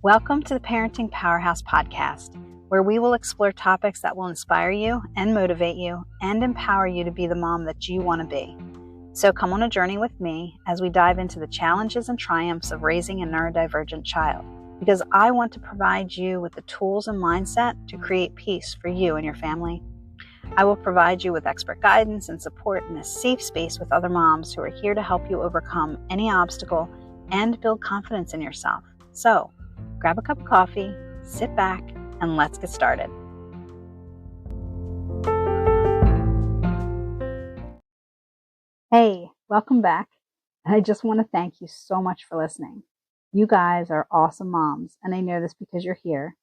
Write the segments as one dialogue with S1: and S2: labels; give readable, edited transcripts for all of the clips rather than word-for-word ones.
S1: Welcome to the Parenting Powerhouse podcast, where we will explore topics that will inspire you and motivate you and empower you to be the mom that you want to be. So come on a journey with me as we dive into the challenges and triumphs of raising a neurodivergent child, because I want to provide you with the tools and mindset to create peace for you and your family. I will provide you with expert guidance and support in a safe space with other moms who are here to help you overcome any obstacle and build confidence in yourself. So, grab a cup of coffee, sit back, and let's get started. Hey, welcome back. I just want to thank you so much for listening. You guys are awesome moms, and I know this because you're here.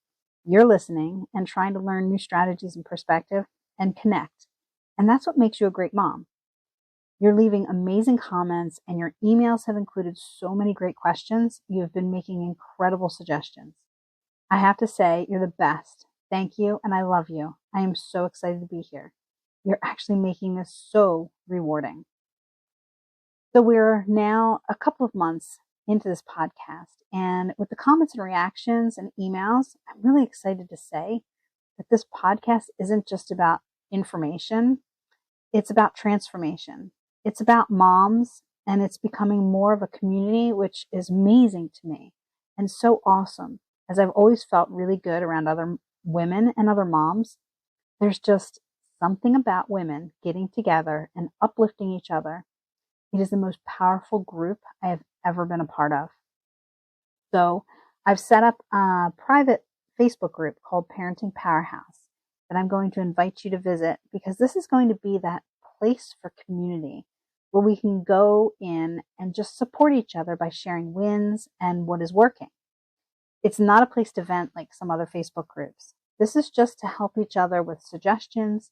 S1: You're listening and trying to learn new strategies and perspective and connect. And that's what makes you a great mom. You're leaving amazing comments, and your emails have included so many great questions. You have been making incredible suggestions. I have to say, you're the best. Thank you, and I love you. I am so excited to be here. You're actually making this so rewarding. So we're now a couple of months into this podcast, and with the comments and reactions and emails, I'm really excited to say that this podcast isn't just about information. It's about transformation. It's about moms, and it's becoming more of a community, which is amazing to me and so awesome, as I've always felt really good around other women and other moms. There's just something about women getting together and uplifting each other. It is the most powerful group I have ever been a part of. So I've set up a private Facebook group called Parenting Powerhouse that I'm going to invite you to visit, because this is going to be that place for community where we can go in and just support each other by sharing wins and what is working. It's not a place to vent like some other Facebook groups. This is just to help each other with suggestions.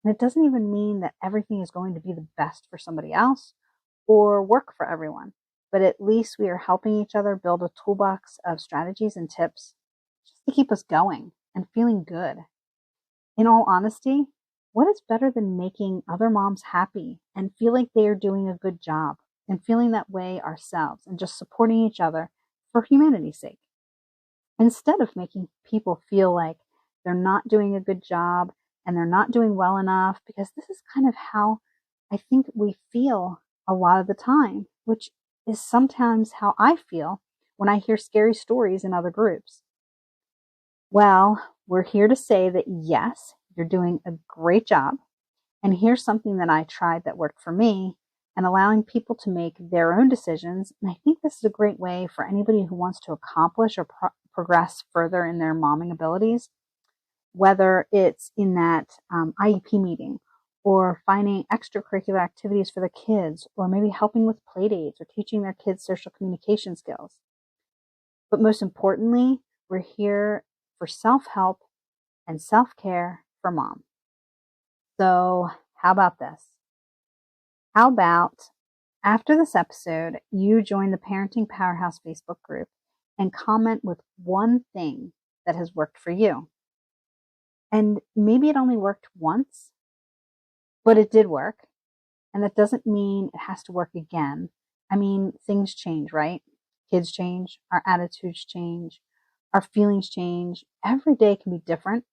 S1: And it doesn't even mean that everything is going to be the best for somebody else or work for everyone. But at least we are helping each other build a toolbox of strategies and tips just to keep us going and feeling good. In all honesty, what is better than making other moms happy and feel like they are doing a good job and feeling that way ourselves and just supporting each other for humanity's sake? Instead of making people feel like they're not doing a good job and they're not doing well enough, because this is kind of how I think we feel a lot of the time, which is sometimes how I feel when I hear scary stories in other groups. Well, we're here to say that yes, you're doing a great job. And here's something that I tried that worked for me, and allowing people to make their own decisions. And I think this is a great way for anybody who wants to accomplish or progress further in their momming abilities, whether it's in that IEP meeting, or finding extracurricular activities for the kids, or maybe helping with play dates or teaching their kids social communication skills. But most importantly, we're here for self-help and self-care for mom. So how about this? How about after this episode, you join the Parenting Powerhouse Facebook group and comment with one thing that has worked for you. And maybe it only worked once, but it did work. And that doesn't mean it has to work again. I mean, things change, right? Kids change, our attitudes change, our feelings change. Every day can be different.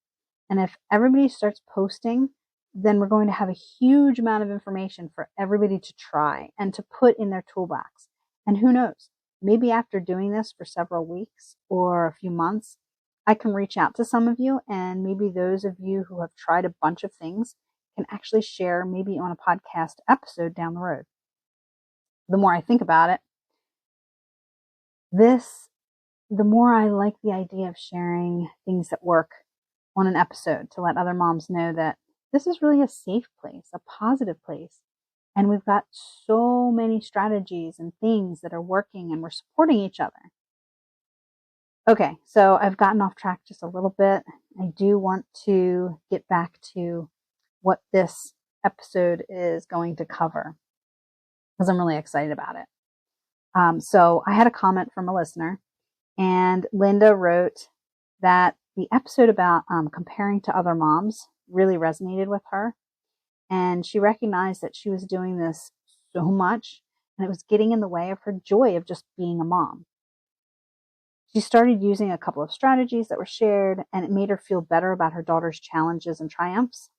S1: And if everybody starts posting, then we're going to have a huge amount of information for everybody to try and to put in their toolbox. And who knows, maybe after doing this for several weeks or a few months, I can reach out to some of you, and maybe those of you who have tried a bunch of things can actually share maybe on a podcast episode down the road. The more I think about it, the more I like the idea of sharing things that work on an episode, to let other moms know that this is really a safe place, a positive place. And we've got so many strategies and things that are working, and we're supporting each other. Okay, so I've gotten off track just a little bit. I do want to get back to what this episode is going to cover, because I'm really excited about it. So I had a comment from a listener, and Linda wrote that the episode about comparing to other moms really resonated with her. And she recognized that she was doing this so much, and it was getting in the way of her joy of just being a mom. She started using a couple of strategies that were shared, and it made her feel better about her daughter's challenges and triumphs.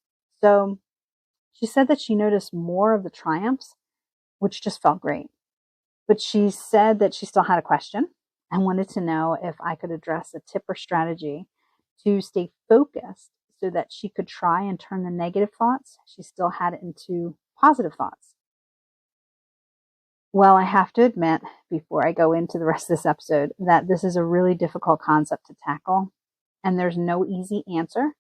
S1: So she said that she noticed more of the triumphs, which just felt great. But she said that she still had a question and wanted to know if I could address a tip or strategy to stay focused so that she could try and turn the negative thoughts she still had into positive thoughts. Well, I have to admit, before I go into the rest of this episode, that this is a really difficult concept to tackle, and there's no easy answer,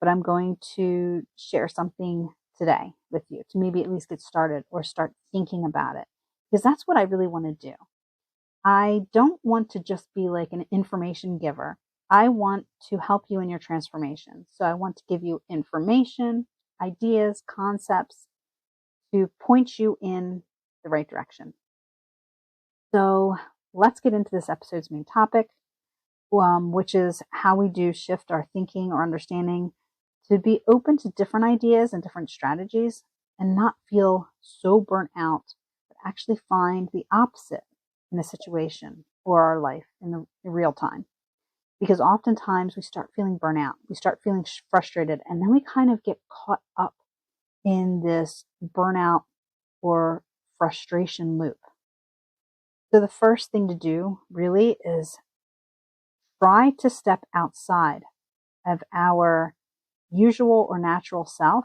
S1: but I'm going to share something today with you to maybe at least get started or start thinking about it, because that's what I really want to do. I don't want to just be like an information giver. I want to help you in your transformation. So I want to give you information, ideas, concepts to point you in the right direction. So let's get into this episode's main topic, which is how we do shift our thinking or understanding to be open to different ideas and different strategies and not feel so burnt out, but actually find the opposite in a situation or our life in the real time. Because oftentimes we start feeling burnout, we start feeling frustrated, and then we kind of get caught up in this burnout or frustration loop. So the first thing to do really is try to step outside of our usual or natural self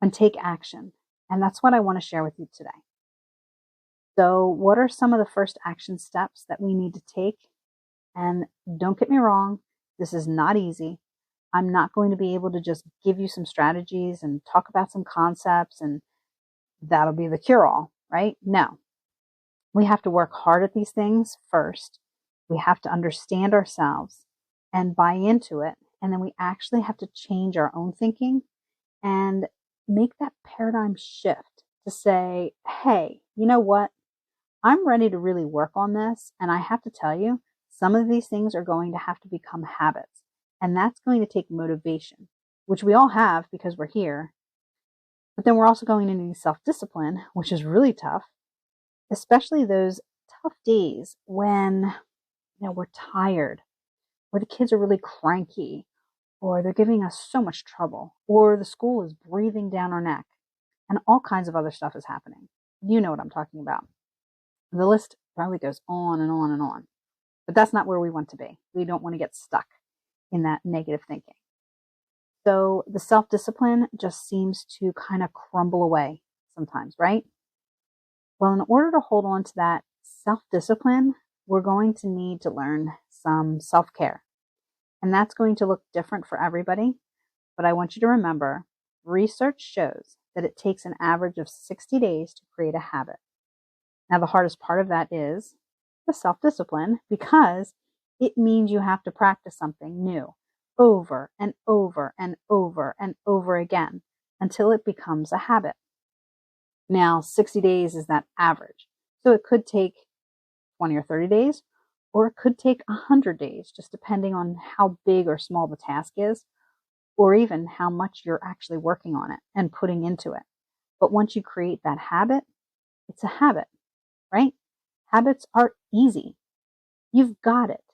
S1: and take action. And that's what I want to share with you today. So what are some of the first action steps that we need to take? And don't get me wrong, this is not easy. I'm not going to be able to just give you some strategies and talk about some concepts and that'll be the cure-all, right? No. We have to work hard at these things first. We have to understand ourselves and buy into it. And then we actually have to change our own thinking and make that paradigm shift to say, hey, you know what? I'm ready to really work on this. And I have to tell you, some of these things are going to have to become habits. And that's going to take motivation, which we all have because we're here. But then we're also going to need self-discipline, which is really tough, especially those tough days when we're tired, or the kids are really cranky, or they're giving us so much trouble, or the school is breathing down our neck, and all kinds of other stuff is happening. You know what I'm talking about. The list probably goes on and on and on. But that's not where we want to be. We don't want to get stuck in that negative thinking. So the self-discipline just seems to kind of crumble away sometimes, right? Well, in order to hold on to that self-discipline, we're going to need to learn some self-care. And that's going to look different for everybody. But I want you to remember, research shows that it takes an average of 60 days to create a habit. Now, the hardest part of that is the self-discipline, because it means you have to practice something new over and over and over and over again until it becomes a habit. Now, 60 days is that average. So it could take 20 or 30 days, or it could take 100 days, just depending on how big or small the task is, or even how much you're actually working on it and putting into it. But once you create that habit, it's a habit, right? Habits are easy. You've got it.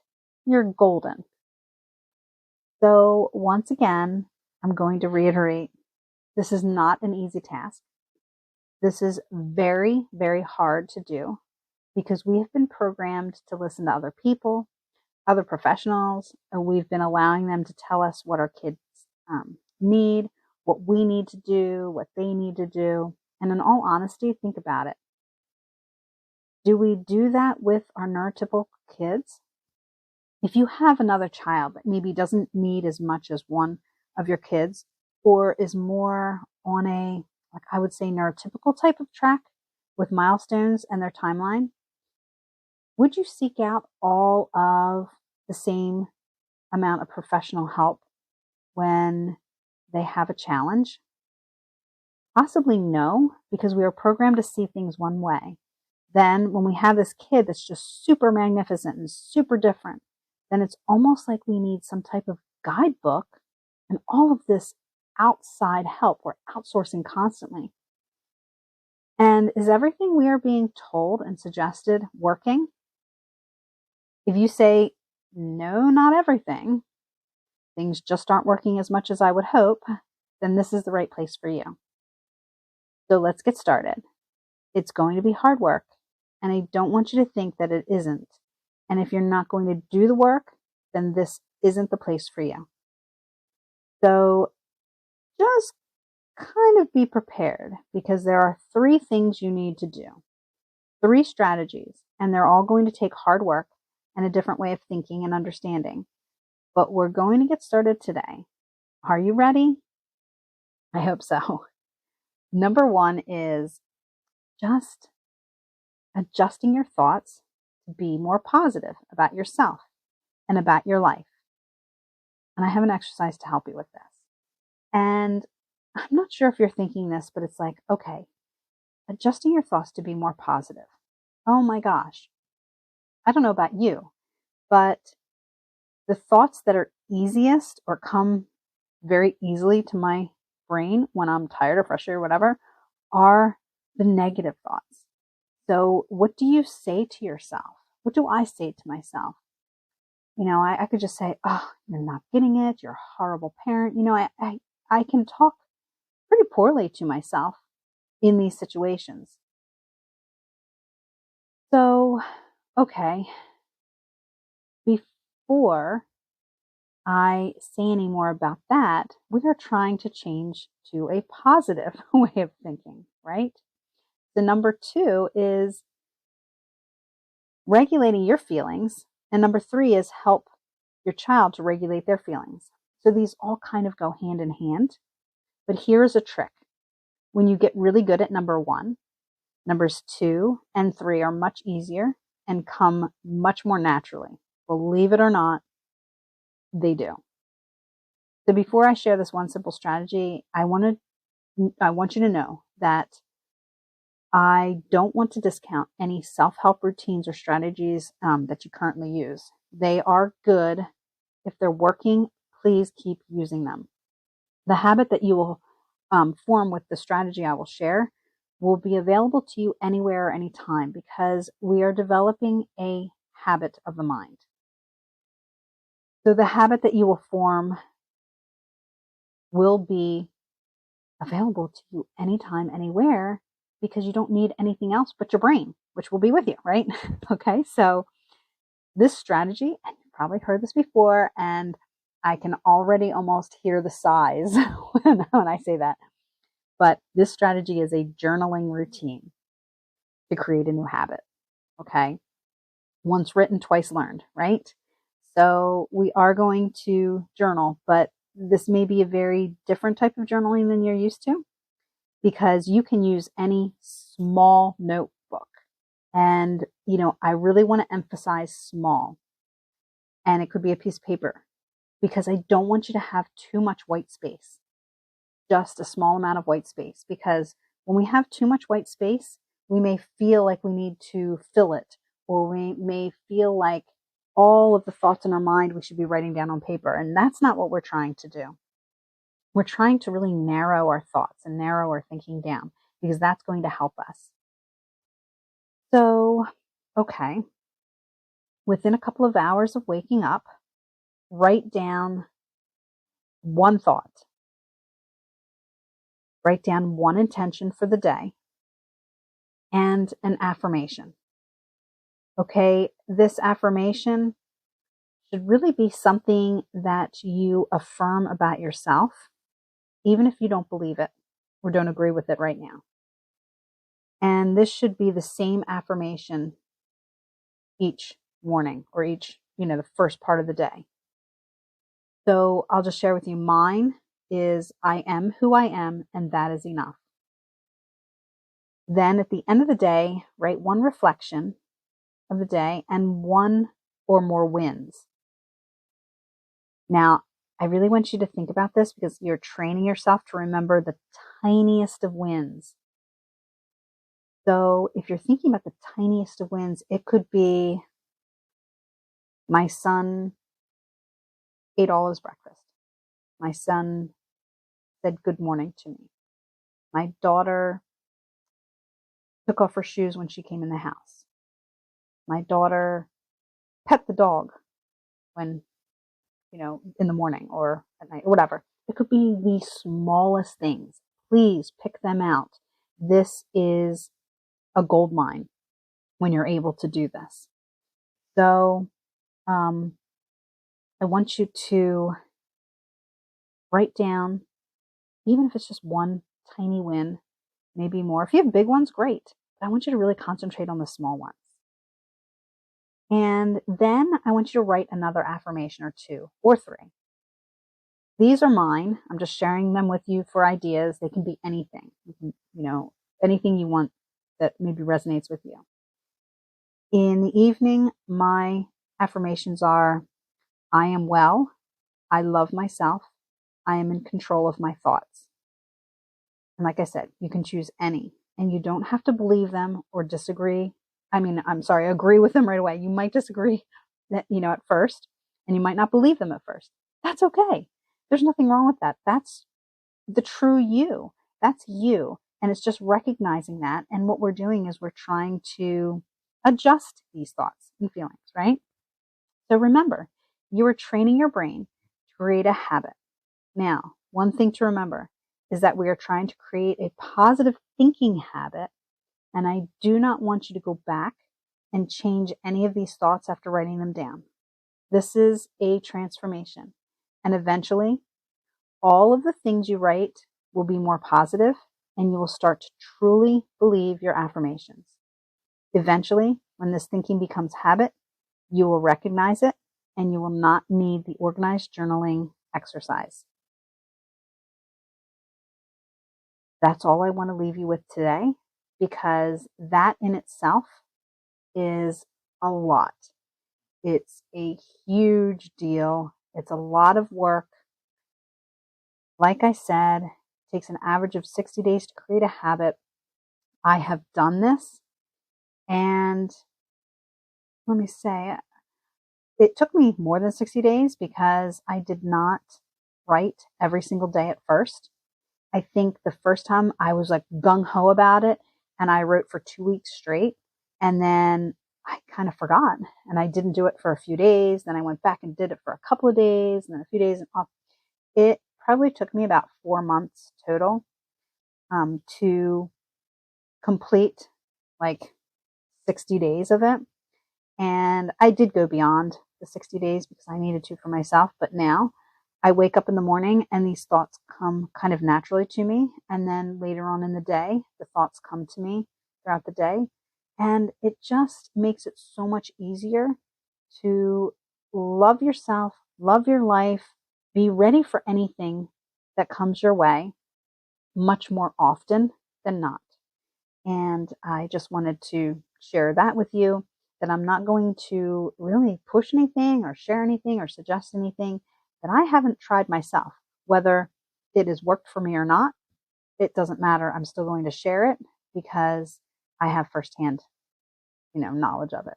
S1: You're golden. So once again, I'm going to reiterate, this is not an easy task. This is very, very hard to do because we have been programmed to listen to other people, other professionals, and we've been allowing them to tell us what our kids need, what we need to do, what they need to do. And in all honesty, think about it. Do we do that with our neurotypical kids? If you have another child that maybe doesn't need as much as one of your kids, or is more on a, like I would say, neurotypical type of track with milestones and their timeline, would you seek out all of the same amount of professional help when they have a challenge? Possibly no, because we are programmed to see things one way. Then when we have this kid that's just super magnificent and super different, then it's almost like we need some type of guidebook and all of this outside help. We're outsourcing constantly. And is everything we are being told and suggested working? If you say, no, not everything, things just aren't working as much as I would hope, then this is the right place for you. So let's get started. It's going to be hard work, and I don't want you to think that it isn't. And if you're not going to do the work, then this isn't the place for you. So just kind of be prepared, because there are 3 things you need to do, 3 strategies, and they're all going to take hard work and a different way of thinking and understanding. But we're going to get started today. Are you ready? I hope so. Number 1 is just adjusting your thoughts to be more positive about yourself and about your life. And I have an exercise to help you with this. And I'm not sure if you're thinking this, but it's like, okay, adjusting your thoughts to be more positive. Oh my gosh. I don't know about you, but the thoughts that are easiest or come very easily to my brain when I'm tired or frustrated or whatever are the negative thoughts. So what do you say to yourself? What do I say to myself? I could just say, oh, you're not getting it. You're a horrible parent. I can talk pretty poorly to myself in these situations. So, okay, before I say any more about that, we are trying to change to a positive way of thinking, right? The number 2 is regulating your feelings. And number 3 is help your child to regulate their feelings. So these all kind of go hand in hand. But here's a trick. When you get really good at number 1, numbers 2 and 3 are much easier and come much more naturally. Believe it or not, they do. So before I share this one simple strategy, I want you to know that I don't want to discount any self-help routines or strategies that you currently use. They are good. If they're working, please keep using them. The habit that you will form with the strategy I will share will be available to you anywhere or anytime, because we are developing a habit of the mind. So the habit that you will form will be available to you anytime, anywhere, because you don't need anything else but your brain, which will be with you, right? Okay, so this strategy, and you've probably heard this before, and I can already almost hear the sighs when I say that, but this strategy is a journaling routine to create a new habit, okay? Once written, twice learned, right? So we are going to journal, but this may be a very different type of journaling than you're used to, because you can use any small notebook. And, I really want to emphasize small. And it could be a piece of paper, because I don't want you to have too much white space, just a small amount of white space. Because when we have too much white space, we may feel like we need to fill it, or we may feel like all of the thoughts in our mind we should be writing down on paper. And that's not what we're trying to do. We're trying to really narrow our thoughts and narrow our thinking down, because that's going to help us. So, okay, within a couple of hours of waking up, write down one thought. Write down one intention for the day and an affirmation. Okay, this affirmation should really be something that you affirm about yourself, even if you don't believe it or don't agree with it right now. And this should be the same affirmation each morning, or each, the first part of the day. So I'll just share with you. Mine is, I am who I am, and that is enough. Then at the end of the day, write one reflection of the day and one or more wins. Now, I really want you to think about this, because you're training yourself to remember the tiniest of wins. So if you're thinking about the tiniest of wins, it could be, my son ate all his breakfast. My son said good morning to me. My daughter took off her shoes when she came in the house. My daughter pet the dog when, in the morning or at night or whatever. It could be the smallest things. Please pick them out. This is a gold mine when you're able to do this. So I want you to write down, even if it's just one tiny win, maybe more. If you have big ones, great. But I want you to really concentrate on the small ones. And then I want you to write another affirmation or 2 or 3. These are mine. I'm just sharing them with you for ideas. They can be anything. You can, anything you want that maybe resonates with you. In the evening, my affirmations are, I am well. I love myself. I am in control of my thoughts. And like I said, you can choose any, and you don't have to believe them or disagree. Agree with them right away. You might disagree at first, and you might not believe them at first. That's okay. There's nothing wrong with that. That's the true you. That's you. And it's just recognizing that. And what we're doing is we're trying to adjust these thoughts and feelings, right? So remember, you are training your brain to create a habit. Now, one thing to remember is that we are trying to create a positive thinking habit. And I do not want you to go back and change any of these thoughts after writing them down. This is a transformation. And eventually, all of the things you write will be more positive, and you will start to truly believe your affirmations. Eventually, when this thinking becomes habit, you will recognize it, and you will not need the organized journaling exercise. That's all I want to leave you with today, because that in itself is a lot. It's a huge deal. It's a lot of work. Like I said, it takes an average of 60 days to create a habit. I have done this, and let me say, it took me more than 60 days because I did not write every single day at first. I think the first time I was like gung-ho about it, and I wrote for 2 weeks straight, and then I kind of forgot, and I didn't do it for a few days. Then I went back and did it for a couple of days, and then a few days, and off. It probably took me about 4 months total to complete like 60 days of it. And I did go beyond the 60 days because I needed to for myself. But now I wake up in the morning and these thoughts come kind of naturally to me. And then later on in the day, the thoughts come to me throughout the day. And it just makes it so much easier to love yourself, love your life, be ready for anything that comes your way much more often than not. And I just wanted to share that with you, that I'm not going to really push anything or share anything or suggest anything that I haven't tried myself. Whether it has worked for me or not, it doesn't matter. I'm still going to share it because I have firsthand, knowledge of it.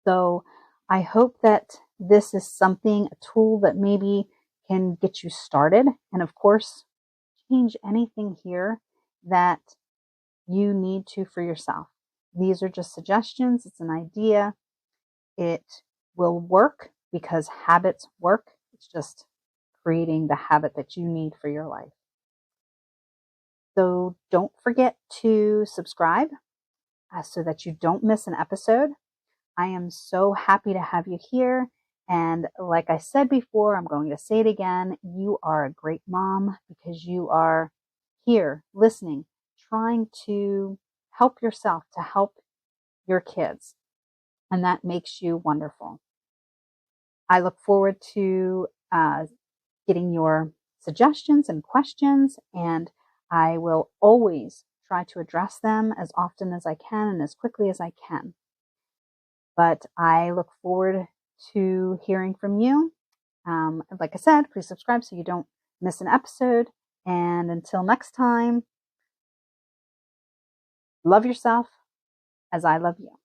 S1: So I hope that this is something, a tool that maybe can get you started. And of course, change anything here that you need to for yourself. These are just suggestions. It's an idea. It will work because habits work. It's just creating the habit that you need for your life. So don't forget to subscribe so that you don't miss an episode. I am so happy to have you here. And like I said before, I'm going to say it again. You are a great mom because you are here listening, trying to help yourself, to help your kids. And that makes you wonderful. I look forward to getting your suggestions and questions, and I will always try to address them as often as I can and as quickly as I can. But I look forward to hearing from you. Like I said, please subscribe so you don't miss an episode. And until next time, love yourself as I love you.